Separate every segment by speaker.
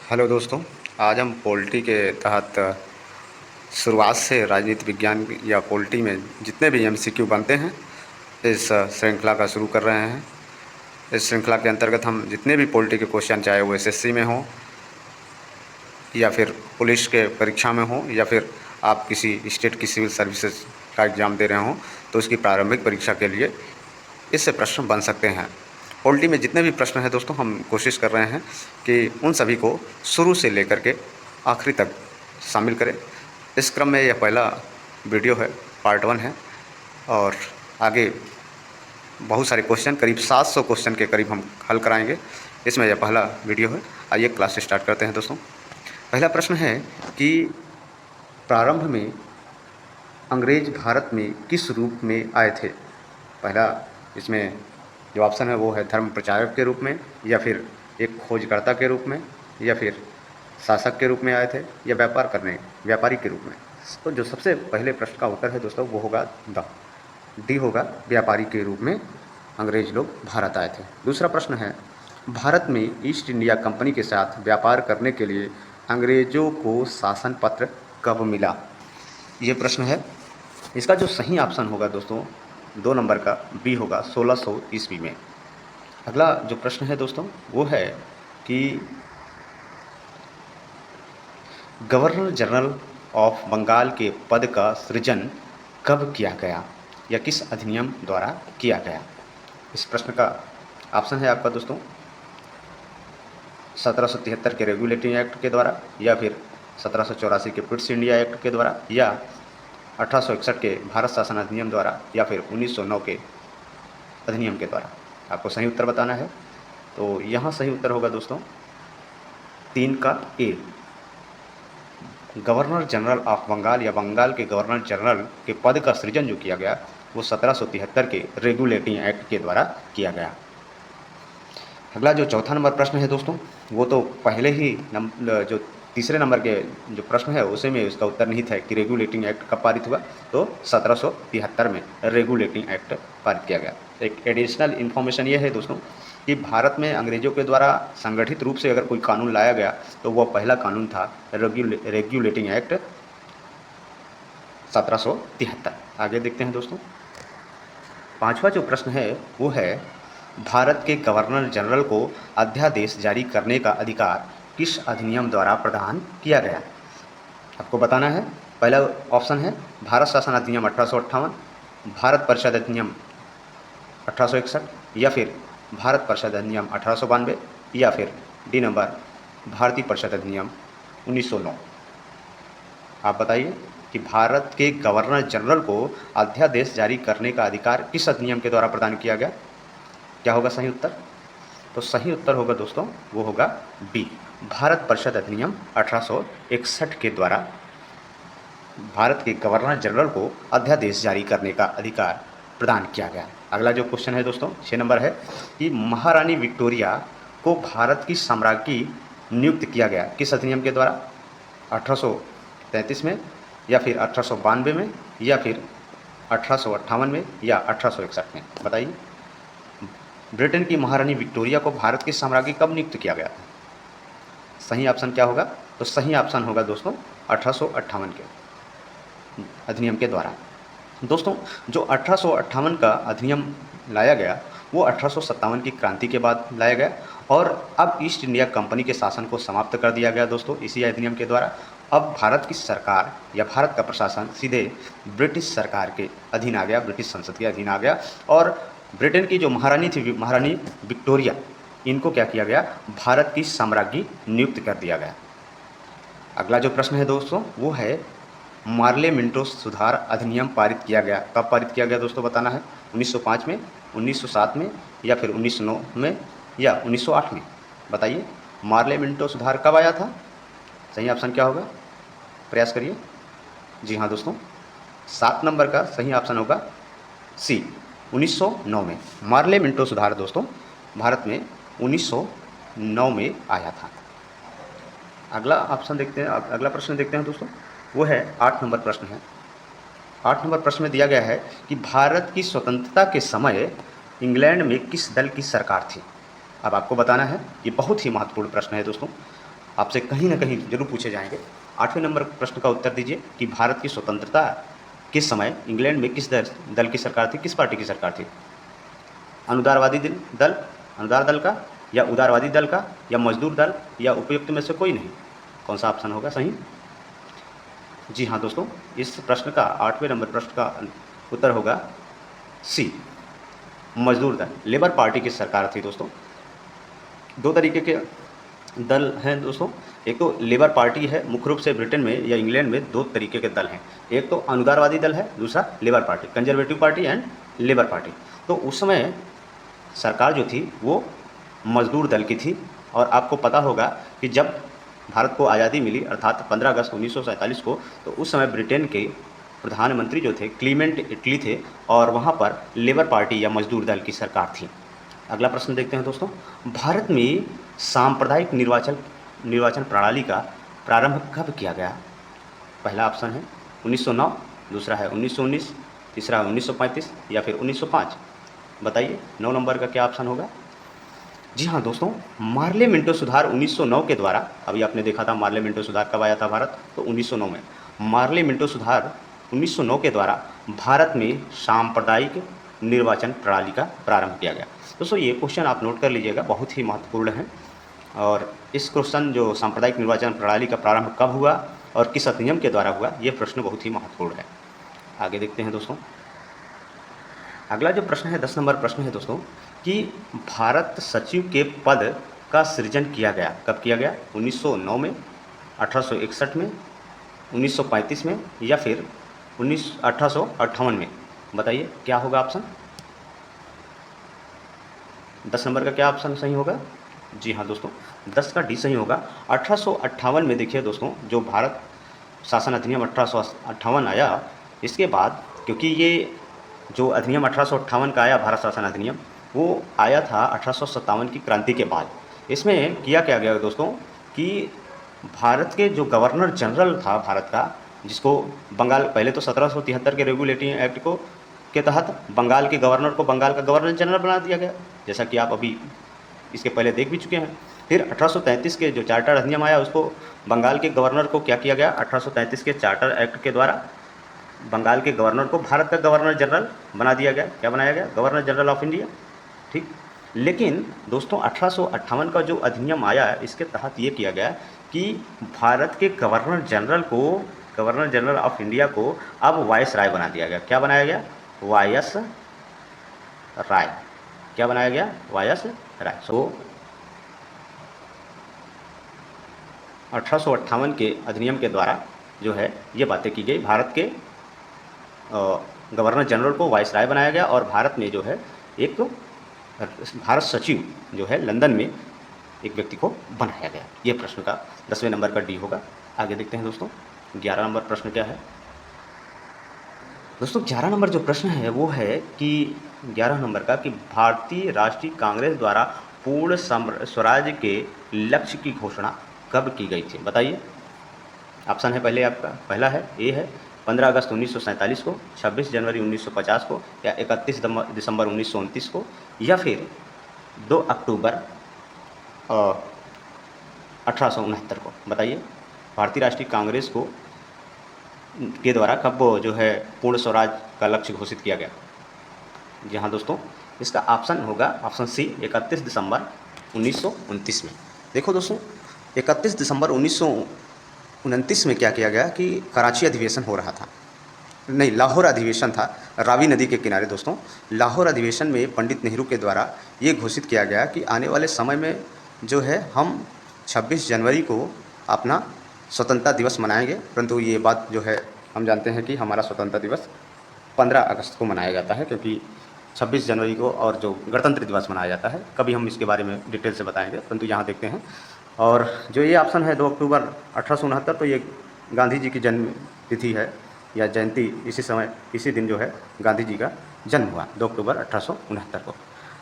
Speaker 1: Hello दोस्तों। आज हम पॉलिटी के तहत शुरुआत से राजनीति विज्ञान या पॉलिटी में जितने भी एमसीक्यू बनते हैं इस श्रृंखला का शुरू कर रहे हैं। इस श्रृंखला के अंतर्गत हम जितने भी पॉलिटी के क्वेश्चन, चाहे वो एसएससी में हो या फिर पुलिस के परीक्षा में हो या फिर आप किसी स्टेट की सिविल सर्विसेज का एग्ज़ाम दे रहे हों, तो उसकी प्रारंभिक परीक्षा के लिए इससे प्रश्न बन सकते हैं। पॉलिटी में जितने भी प्रश्न हैं दोस्तों, हम कोशिश कर रहे हैं कि उन सभी को शुरू से लेकर के आखिरी तक शामिल करें। इस क्रम में यह पहला वीडियो है, पार्ट 1 है, और आगे बहुत सारे क्वेश्चन, करीब 700 क्वेश्चन के करीब हम हल कराएंगे। इसमें यह पहला वीडियो है। आइए क्लास स्टार्ट करते हैं दोस्तों। पहला प्रश्न है कि प्रारंभ में अंग्रेज भारत में किस रूप में आए थे। पहला इसमें जो ऑप्शन है वो है धर्म प्रचारक के रूप में, या फिर एक खोजकर्ता के रूप में, या फिर शासक के रूप में आए थे, या व्यापारी के रूप में। तो जो सबसे पहले प्रश्न का उत्तर है दोस्तों वो होगा डी होगा, व्यापारी के रूप में अंग्रेज लोग भारत आए थे। दूसरा प्रश्न है, भारत में ईस्ट इंडिया कंपनी के साथ व्यापार करने के लिए अंग्रेजों को शासन पत्र कब मिला। ये प्रश्न है। इसका जो सही ऑप्शन होगा दोस्तों 2 नंबर का बी होगा, 1600 ईस्वी में। अगला जो प्रश्न है दोस्तों वो है कि गवर्नर जनरल ऑफ बंगाल के पद का सृजन कब किया गया या किस अधिनियम द्वारा किया गया। इस प्रश्न का ऑप्शन है आपका दोस्तों 1773 के रेगुलेटिंग एक्ट के द्वारा, या फिर 1784 के पिट्स इंडिया एक्ट के द्वारा, या 1861 के भारत शासन अधिनियम द्वारा, या फिर 1909 के अधिनियम के द्वारा। आपको सही उत्तर बताना है। तो यहाँ सही उत्तर होगा दोस्तों 3 का ए, गवर्नर जनरल ऑफ बंगाल या बंगाल के गवर्नर जनरल के पद का सृजन जो किया गया वो 1773 के रेगुलेटिंग एक्ट के द्वारा किया गया। अगला जो चौथा नंबर प्रश्न है दोस्तों वो तो पहले ही जो तीसरे नंबर के जो प्रश्न है उसी में उसका उत्तर नहीं था कि रेगुलेटिंग एक्ट कब पारित हुआ, तो 1773 में रेगुलेटिंग एक्ट पारित किया गया। एक एडिशनल इन्फॉर्मेशन ये है दोस्तों कि भारत में अंग्रेजों के द्वारा संगठित रूप से अगर कोई कानून लाया गया तो वह पहला कानून था रेगुलेटिंग एक्ट 1773। आगे देखते हैं दोस्तों। पांचवा जो प्रश्न है वो है, भारत के गवर्नर जनरल को अध्यादेश जारी करने का अधिकार किस अधिनियम द्वारा प्रदान किया गया। आपको बताना है। पहला ऑप्शन है भारत शासन अधिनियम 1858, भारत परिषद अधिनियम 1861, या फिर भारत परिषद अधिनियम 1892, या फिर डी नंबर भारतीय परिषद अधिनियम 1909। आप बताइए कि भारत के गवर्नर जनरल को अध्यादेश जारी करने का अधिकार किस अधिनियम के द्वारा प्रदान किया गया। क्या होगा सही उत्तर? तो सही उत्तर होगा दोस्तों वो होगा बी, भारत परिषद अधिनियम 1861 के द्वारा भारत के गवर्नर जनरल को अध्यादेश जारी करने का अधिकार प्रदान किया गया। अगला जो क्वेश्चन है दोस्तों 6 नंबर है कि महारानी विक्टोरिया को भारत की सम्राज्ञी नियुक्त किया गया किस अधिनियम के द्वारा, 1833 में, या फिर 1892 में, या फिर 1858 में, या 1861 में। बताइए ब्रिटेन की महारानी विक्टोरिया को भारत की सम्राज्ञी कब नियुक्त किया गया था। सही ऑप्शन क्या होगा? तो सही ऑप्शन होगा दोस्तों 1858 के अधिनियम के द्वारा। दोस्तों जो 1858 का अधिनियम लाया गया वो 1857 की क्रांति के बाद लाया गया, और अब ईस्ट इंडिया कंपनी के शासन को समाप्त कर दिया गया दोस्तों इसी अधिनियम के द्वारा। अब भारत की सरकार या भारत का प्रशासन सीधे ब्रिटिश सरकार के अधीन आ गया, ब्रिटिश संसद के अधीन आ गया, और ब्रिटेन की जो महारानी थी, महारानी विक्टोरिया, इनको क्या किया गया, भारत की साम्राज्ञी नियुक्त कर दिया गया। अगला जो प्रश्न है दोस्तों वो है, मार्ले मिंटो सुधार अधिनियम पारित किया गया कब पारित किया गया दोस्तों बताना है। 1905 में, 1907 में, या फिर 1909 में, या 1908 में। बताइए मार्ले मिंटो सुधार कब आया था। सही ऑप्शन क्या होगा? प्रयास करिए। जी हाँ दोस्तों 7 नंबर का सही ऑप्शन होगा सी, 1909 में। मार्ले मिंटो सुधार दोस्तों भारत में 1909 में आया था। अगला ऑप्शन देखते हैं, अगला प्रश्न देखते हैं दोस्तों, वो है 8 नंबर प्रश्न है। 8 नंबर प्रश्न में दिया गया है कि भारत की स्वतंत्रता के समय इंग्लैंड में किस दल की सरकार थी। अब आपको बताना है, ये बहुत ही महत्वपूर्ण प्रश्न है दोस्तों।
Speaker 2: आपसे कहीं ना कहीं जरूर पूछे जाएंगे। 8वें नंबर प्रश्न का उत्तर दीजिए कि भारत की स्वतंत्रता किस समय इंग्लैंड में किस दल की सरकार थी, किस पार्टी की सरकार थी? अनुदारवादी दल, अनुदार दल का, या उदारवादी दल का, या मजदूर दल, या उपयुक्त में से कोई नहीं? कौन सा ऑप्शन होगा सही? जी हाँ दोस्तों, इस प्रश्न का 8वें नंबर प्रश्न का उत्तर होगा सी, मजदूर दल। लेबर पार्टी की सरकार थी दोस्तों। दो तरीके के दल हैं दोस्तों, एक तो लेबर पार्टी है, मुख्य रूप से ब्रिटेन में या इंग्लैंड में दो तरीके के दल हैं, एक तो अनुदारवादी दल है, दूसरा labour party, conservative party and labour party. तो उस समय सरकार जो थी वो मजदूर दल की थी। और आपको पता होगा कि जब भारत को आज़ादी मिली अर्थात 15 अगस्त 1947 को, तो उस समय ब्रिटेन के प्रधानमंत्री जो थे क्लीमेंट इटली थे, और वहाँ पर लेबर पार्टी या मजदूर दल की सरकार थी। अगला प्रश्न देखते हैं दोस्तों, भारत में सांप्रदायिक निर्वाचन प्रणाली का प्रारंभ कब किया गया? पहला ऑप्शन है 1909, दूसरा है 1919, तीसरा है 1935 या फिर 1905। बताइए 9 नंबर का क्या ऑप्शन होगा? जी हाँ दोस्तों, मार्ले मिंटो सुधार 1909 के द्वारा, अभी आपने देखा था मार्ले मिंटो सुधार कब आया था भारत, तो 1909 में। मार्ले मिंटो सुधार 1909 के द्वारा भारत में सांप्रदायिक निर्वाचन प्रणाली का प्रारंभ किया गया। दोस्तों ये क्वेश्चन आप नोट कर लीजिएगा, बहुत ही महत्वपूर्ण है। और इस क्वेश्चन जो सांप्रदायिक निर्वाचन प्रणाली का प्रारंभ कब हुआ और किस अधिनियम के द्वारा हुआ, ये प्रश्न बहुत ही महत्वपूर्ण है। आगे देखते हैं दोस्तों, अगला जो प्रश्न है 10 नंबर प्रश्न है दोस्तों, कि भारत सचिव के पद का सृजन किया गया, कब किया गया? 1909 में, 1861 में, 1935 में, या फिर 1858 में? बताइए क्या होगा ऑप्शन? 10 नंबर का क्या ऑप्शन सही होगा? जी हाँ दोस्तों, 10 का डी सही होगा। 1858 में देखिए दोस्तों, जो भारत शासन अधिनियम 1858 आया, इसके बाद क्योंकि ये जो अधिनियम 1858 का आया, भारत शासन अधिनियम, वो आया था 1857 की क्रांति के बाद। इसमें किया क्या गया दोस्तों कि भारत के जो गवर्नर जनरल था भारत का, जिसको बंगाल, पहले तो 1773 के रेगुलेटिंग एक्ट को के तहत बंगाल के गवर्नर को बंगाल का गवर्नर जनरल बना दिया गया, जैसा कि आप अभी इसके पहले देख भी चुके हैं। फिर 1833 के जो चार्टर अधिनियम आया, उसको बंगाल के गवर्नर को क्या किया गया? 1833 के चार्टर एक्ट के द्वारा बंगाल के गवर्नर को भारत का गवर्नर जनरल बना दिया गया। क्या बनाया गया? Governor general of India. ठीक। लेकिन दोस्तों 1858 का जो अधिनियम आया, इसके तहत ये किया गया कि भारत के गवर्नर जनरल को, गवर्नर जनरल ऑफ इंडिया को अब वायस राय बना दिया गया। क्या बनाया गया? वायस राय। क्या बनाया गया? वायस राय। तो 1858 के अधिनियम के द्वारा जो है ये बातें की गई, भारत के गवर्नर जनरल को वायस राय बनाया गया, और भारत में जो है एक भारत सचिव जो है लंदन में एक व्यक्ति को बनाया गया। ये प्रश्न का 10वें नंबर का डी होगा। आगे देखते हैं दोस्तों, 11 नंबर प्रश्न क्या है दोस्तों? 11 नंबर जो प्रश्न है वो है कि 11 नंबर का, कि भारतीय राष्ट्रीय कांग्रेस द्वारा पूर्ण स्वराज के लक्ष्य की घोषणा कब की गई थी? बताइए। ऑप्शन है पहले आपका, पहला है ए है 15 अगस्त 1947 को, 26 जनवरी 1950 को, या 31 दिसंबर 1929 को, या फिर 2 अक्टूबर 1869 को? बताइए भारतीय राष्ट्रीय कांग्रेस को के द्वारा कब जो है पूर्ण स्वराज का लक्ष्य घोषित किया गया? जी हाँ दोस्तों, इसका ऑप्शन होगा ऑप्शन सी, 31 दिसंबर 1929 में। देखो दोस्तों, 31 दिसंबर 1929 में क्या किया गया कि कराची अधिवेशन हो रहा था, नहीं लाहौर अधिवेशन था, रावी नदी के किनारे दोस्तों। लाहौर अधिवेशन में पंडित नेहरू के द्वारा ये घोषित किया गया कि आने वाले समय में जो है हम 26 जनवरी को अपना स्वतंत्रता दिवस मनाएंगे, परंतु ये बात जो है हम जानते हैं कि हमारा स्वतंत्रता दिवस 15 अगस्त को मनाया जाता है, क्योंकि 26 जनवरी को और जो गणतंत्र दिवस मनाया जाता है, कभी हम इसके बारे में डिटेल से बताएंगे, परंतु यहाँ देखते हैं। और जो ये ऑप्शन है 2 अक्टूबर 1869, तो ये गांधी जी की जन्म तिथि है या जयंती, इसी समय इसी दिन जो है गांधी जी का जन्म हुआ, 2 अक्टूबर 1869 को।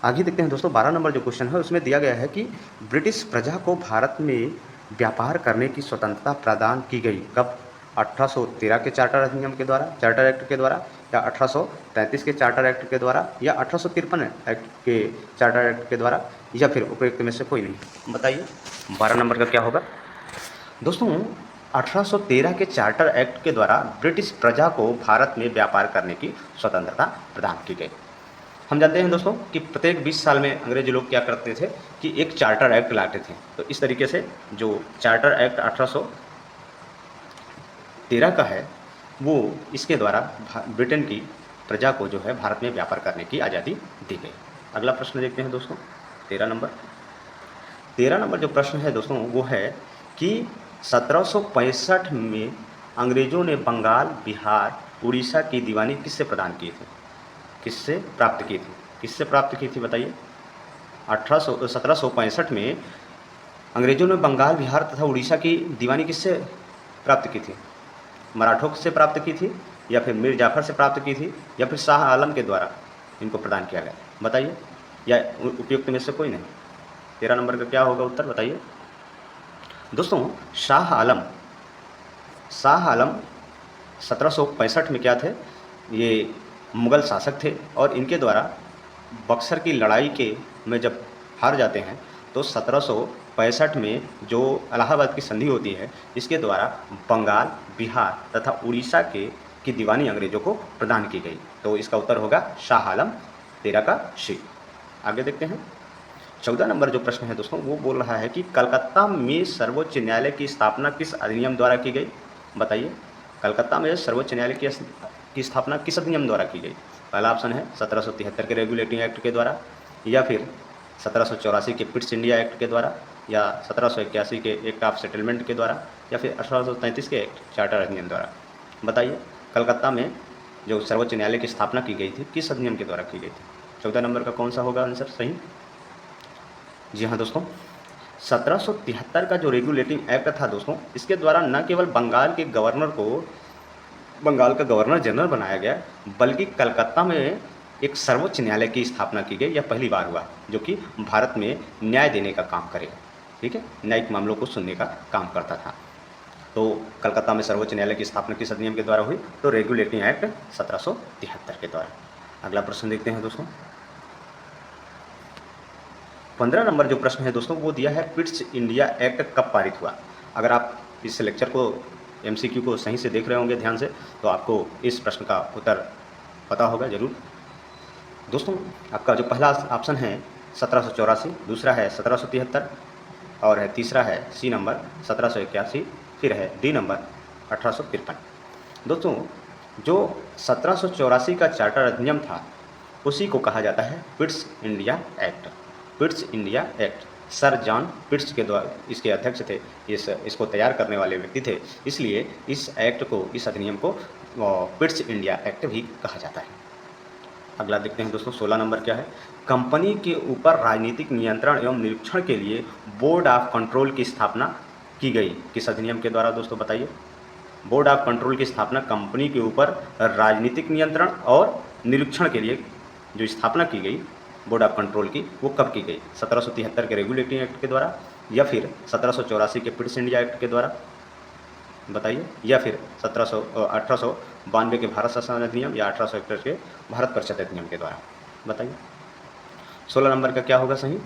Speaker 2: आगे देखते हैं दोस्तों, 12 नंबर जो क्वेश्चन है उसमें दिया गया है कि ब्रिटिश प्रजा को भारत में व्यापार करने की स्वतंत्रता प्रदान की गई कब? 1813 के चार्टर अधिनियम के द्वारा, चार्टर एक्ट के द्वारा, या 1833 के चार्टर एक्ट के द्वारा, या 1853 एक्ट के चार्टर एक्ट के द्वारा, या फिर उपयुक्त में से कोई नहीं? बताइए 12 नंबर का क्या होगा? दोस्तों 1813 के चार्टर एक्ट के द्वारा ब्रिटिश प्रजा को भारत में व्यापार करने की स्वतंत्रता प्रदान की गई। हम जानते हैं दोस्तों कि प्रत्येक 20 साल में अंग्रेज लोग क्या करते थे कि एक चार्टर एक्ट लाते थे। तो इस तरीके से जो चार्टर एक्ट 1813 का है वो इसके द्वारा ब्रिटेन की प्रजा को जो है भारत में व्यापार करने की आज़ादी दी गई। अगला प्रश्न देखते हैं दोस्तों 13 नंबर जो प्रश्न है दोस्तों वो है कि 1765 में अंग्रेज़ों ने बंगाल, बिहार, उड़ीसा की दीवानी किससे प्रदान की थी, किससे प्राप्त की थी, किससे प्राप्त की थी बताइए। 1765 में अंग्रेज़ों ने बंगाल, बिहार तथा उड़ीसा की दीवानी किससे प्राप्त की थी, मराठों से प्राप्त की थी या फिर मीर जाफ़र से प्राप्त की थी या फिर शाह आलम के द्वारा इनको प्रदान किया गया, बताइए, या उपयुक्त में से कोई नहीं। 13 नंबर का क्या होगा उत्तर बताइए। दोस्तों शाह आलम 1765 में क्या थे, ये मुग़ल शासक थे और इनके द्वारा बक्सर की लड़ाई के में जब हार जाते हैं तो 1765 में जो इलाहाबाद की संधि होती है इसके द्वारा बंगाल, बिहार तथा उड़ीसा की दीवानी अंग्रेज़ों को प्रदान की गई। तो इसका उत्तर होगा शाह आलम 13 का शी। आगे देखते हैं 14 नंबर जो प्रश्न है दोस्तों वो बोल रहा है कि कलकत्ता में सर्वोच्च न्यायालय की स्थापना किस अधिनियम द्वारा की गई, बताइए। कलकत्ता में सर्वोच्च न्यायालय की स्थापना किस अधिनियम द्वारा की गई। पहला ऑप्शन है 1773 के रेगुलेटिंग एक्ट के द्वारा, या फिर 1784 के पिट्स इंडिया एक्ट के द्वारा, या 1781 के एक्ट ऑफ सेटलमेंट के द्वारा, या फिर 1833 के एक्ट चार्टर अधिनियम द्वारा। बताइए कलकत्ता में जो सर्वोच्च न्यायालय की स्थापना की गई थी किस अधिनियम के द्वारा की गई थी। 14 नंबर का कौन सा होगा आंसर सही। जी हाँ दोस्तों 1773 का जो रेगुलेटिंग एक्ट था दोस्तों इसके द्वारा न केवल बंगाल के गवर्नर को बंगाल का गवर्नर जनरल बनाया गया बल्कि कलकत्ता में एक सर्वोच्च न्यायालय की स्थापना की गई। यह पहली बार हुआ जो कि भारत में न्याय देने का काम करेगा, ठीक है, न्यायिक मामलों को सुनने का काम करता था। तो कलकत्ता में सर्वोच्च न्यायालय की स्थापना किस अधिनियम के द्वारा हुई, तो रेगुलेटिंग एक्ट 1773 के द्वारा। अगला प्रश्न देखते हैं दोस्तों 15 नंबर जो प्रश्न है दोस्तों वो दिया है पिट्स इंडिया एक्ट कब पारित हुआ। अगर आप इस लेक्चर को MCQ को सही से देख रहे होंगे ध्यान से तो आपको इस प्रश्न का उत्तर पता होगा ज़रूर। दोस्तों आपका जो पहला ऑप्शन है 1784, दूसरा है 1773 और है तीसरा है सी नंबर 1781, फिर है डी नंबर 1853। दोस्तों जो 1784 का चार्टर अधिनियम था उसी को कहा जाता है Pitt's India act. Pitt's India act sir John Pitts के द्वारा इसके अध्यक्ष थे, इसको तैयार करने वाले व्यक्ति थे, इसलिए इस एक्ट को इस अधिनियम को पिट्स इंडिया एक्ट भी कहा जाता है। अगला देखते हैं दोस्तों 16 नंबर क्या है। कंपनी के ऊपर राजनीतिक नियंत्रण एवं निरीक्षण के लिए बोर्ड ऑफ कंट्रोल की स्थापना की गई किस अधिनियम के द्वारा दोस्तों बताइए। बोर्ड ऑफ कंट्रोल की स्थापना कंपनी के ऊपर राजनीतिक नियंत्रण और निरीक्षण के लिए जो स्थापना की गई बोर्ड ऑफ कंट्रोल की वो कब की गई, 1773 के रेगुलेटिंग एक्ट के द्वारा या फिर 1784 के पिट्स इंडिया एक्ट के द्वारा बताइए, या फिर 1892 के भारत शासन अधिनियम या 1871 के भारत परिषद अधिनियम के द्वारा बताइए। 16 नंबर का क्या होगा सही।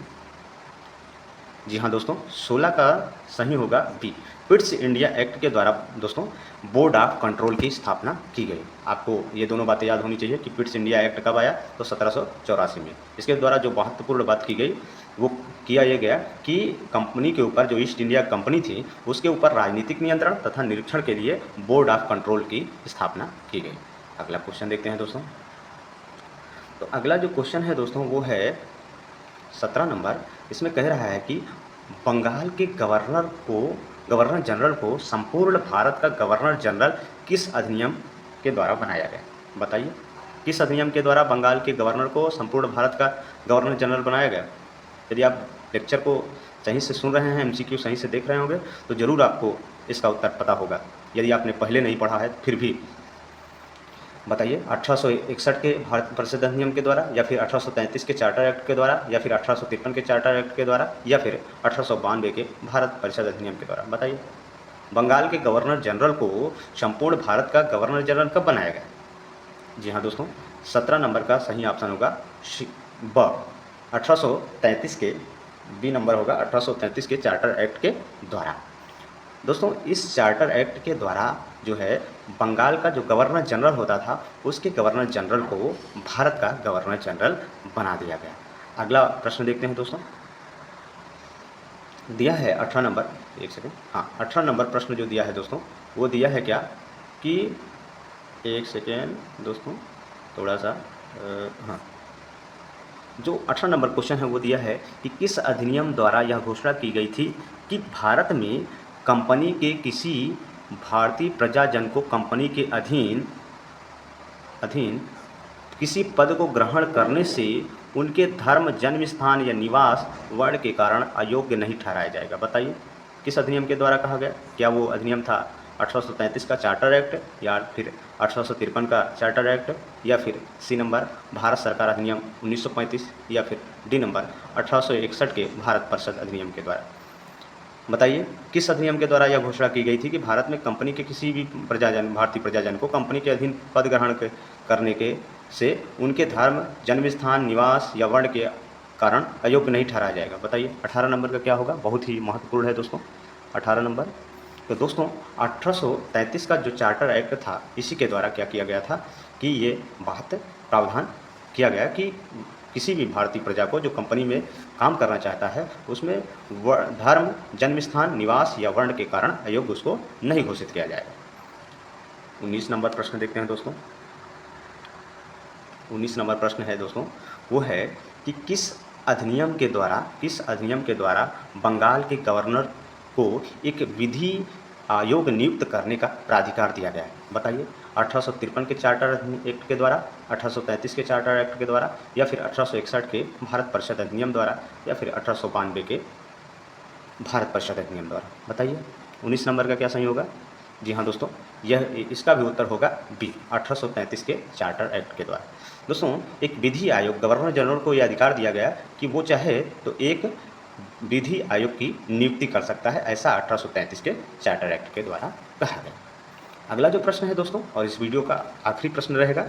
Speaker 2: जी हाँ दोस्तों 16 का सही होगा बी, पिट्स इंडिया एक्ट के द्वारा दोस्तों बोर्ड ऑफ कंट्रोल की स्थापना की गई। आपको ये दोनों बातें याद होनी चाहिए कि पिट्स इंडिया एक्ट कब आया तो 1784 में। इसके द्वारा जो महत्वपूर्ण बात की गई वो किया यह गया कि कंपनी के ऊपर जो ईस्ट इंडिया कंपनी थी उसके ऊपर राजनीतिक नियंत्रण तथा निरीक्षण के लिए बोर्ड ऑफ कंट्रोल की स्थापना की गई। अगला क्वेश्चन देखते हैं दोस्तों। तो अगला जो क्वेश्चन है दोस्तों वो है 17 नंबर। इसमें कह रहा है कि बंगाल के गवर्नर जनरल को संपूर्ण भारत का गवर्नर जनरल किस अधिनियम के द्वारा बनाया गया, बताइए किस अधिनियम के द्वारा बंगाल के गवर्नर को संपूर्ण भारत का गवर्नर जनरल बनाया गया। यदि आप लेक्चर को सही से सुन रहे हैं MCQ सही से देख रहे होंगे तो ज़रूर आपको इसका उत्तर पता होगा। यदि आपने पहले नहीं पढ़ा है फिर भी बताइए 1861 के भारत परिषद अधिनियम के द्वारा या फिर 1833 के चार्टर एक्ट के द्वारा या फिर 1853 के चार्टर एक्ट के द्वारा या फिर 1892 के भारत परिषद अधिनियम के द्वारा बताइए। बंगाल के गवर्नर जनरल को संपूर्ण भारत का गवर्नर जनरल कब बनाया गया। जी हाँ दोस्तों 17 नंबर का सही ऑप्शन होगा ब 1833 के बी नंबर होगा 1833 के चार्टर एक्ट के द्वारा। दोस्तों इस चार्टर एक्ट के द्वारा जो है बंगाल का जो गवर्नर जनरल होता था उसके गवर्नर जनरल को भारत का गवर्नर जनरल बना दिया गया। अगला प्रश्न देखते हैं दोस्तों, दिया है 18 नंबर, एक सेकेंड, हाँ 18 नंबर प्रश्न जो दिया है दोस्तों वो दिया है क्या कि, एक सेकेंड दोस्तों थोड़ा सा हाँ, जो 18 नंबर क्वेश्चन है वो दिया है कि किस अधिनियम द्वारा यह घोषणा की गई थी कि भारत में कंपनी के किसी भारतीय प्रजाजन को कंपनी के अधीन अधीन किसी पद को ग्रहण करने से उनके धर्म, जन्म स्थान या निवास वर्ण के कारण अयोग्य नहीं ठहराया जाएगा। बताइए किस अधिनियम के द्वारा कहा गया? क्या वो अधिनियम था 1833 का चार्टर एक्ट, या फिर 1853 का चार्टर एक्ट, या फिर सी नंबर भारत सरकार अधिनियम 1935, या फिर डी नंबर 1861 के भारत परिषद अधिनियम के द्वारा? बताइए किस अधिनियम के द्वारा यह घोषणा की गई थी कि भारत में कंपनी के किसी भी प्रजाजन, भारतीय प्रजाजन को कंपनी के अधीन पद ग्रहण करने के से उनके धर्म, जन्म स्थान, निवास या वर्ण के कारण अयोग्य नहीं ठहराया जाएगा। बताइए 18 नंबर का क्या होगा? बहुत ही महत्वपूर्ण है दोस्तों 18 नंबर। तो दोस्तों 1833 का जो चार्टर एक्ट था इसी के द्वारा क्या किया गया था कि ये बात प्रावधान किया गया कि किसी भी भारतीय प्रजा को जो कंपनी में काम करना चाहता है उसमें धर्म, जन्म स्थान, निवास या वर्ण के कारण अयोग्य उसको नहीं घोषित किया जाएगा। 19 नंबर प्रश्न देखते हैं दोस्तों। 19 नंबर प्रश्न है दोस्तों वो है कि किस अधिनियम के द्वारा बंगाल के गवर्नर को एक विधि आयोग नियुक्त करने का प्राधिकार दिया गया है? बताइए 1853 के चार्टर एक्ट के द्वारा, 1833 के चार्टर एक्ट के द्वारा, या फिर 1861 के भारत परिषद अधिनियम द्वारा, या फिर 1892 के भारत परिषद अधिनियम द्वारा? बताइए 19 नंबर का क्या सही होगा? जी हाँ दोस्तों, यह इसका भी उत्तर होगा बी, 1833 के चार्टर एक्ट के द्वारा। दोस्तों एक विधि आयोग, गवर्नर जनरल को यह अधिकार दिया गया कि वो चाहे तो एक विधि आयोग की नियुक्ति कर सकता है, ऐसा 1833 के चार्टर एक्ट के द्वारा कहा गया। अगला जो प्रश्न है दोस्तों, और इस वीडियो का आखिरी प्रश्न रहेगा,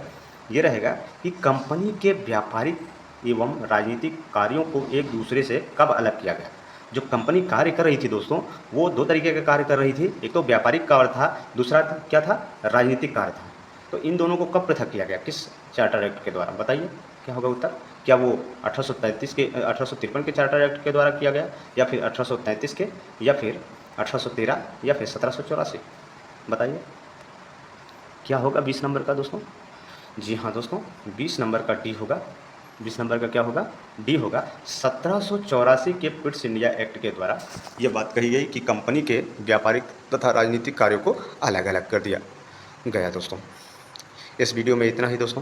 Speaker 2: ये रहेगा कि कंपनी के व्यापारिक एवं राजनीतिक कार्यों को एक दूसरे से कब अलग किया गया? जो कंपनी कार्य कर रही थी दोस्तों वो दो तरीके का कार्य कर रही थी, एक तो व्यापारिक कार्य था, दूसरा क्या था? राजनीतिक कार्य था। तो इन दोनों को कब पृथक किया गया, किस चार्टर एक्ट के द्वारा? बताइए क्या होगा उत्तर? क्या वो 1853 के चार्टर एक्ट के द्वारा किया गया, या फिर 1833 के, या फिर 1813, या फिर 1784? बताइए क्या होगा 20 नंबर का दोस्तों? जी हाँ दोस्तों 20 नंबर का डी होगा। 20 नंबर का क्या होगा? डी होगा। 1784 के पिट्स इंडिया एक्ट के द्वारा यह बात कही गई कि कंपनी के व्यापारिक तथा राजनीतिक कार्यों को अलग अलग कर दिया गया। दोस्तों इस वीडियो में इतना ही दोस्तों,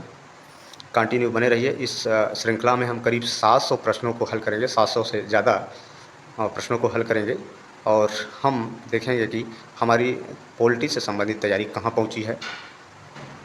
Speaker 2: कंटिन्यू बने रहिए। इस श्रृंखला में हम करीब 700 प्रश्नों को हल करेंगे, 700 से ज़्यादा प्रश्नों को हल करेंगे, और हम देखेंगे कि हमारी पॉलिटी से संबंधित तैयारी कहाँ पहुँची है,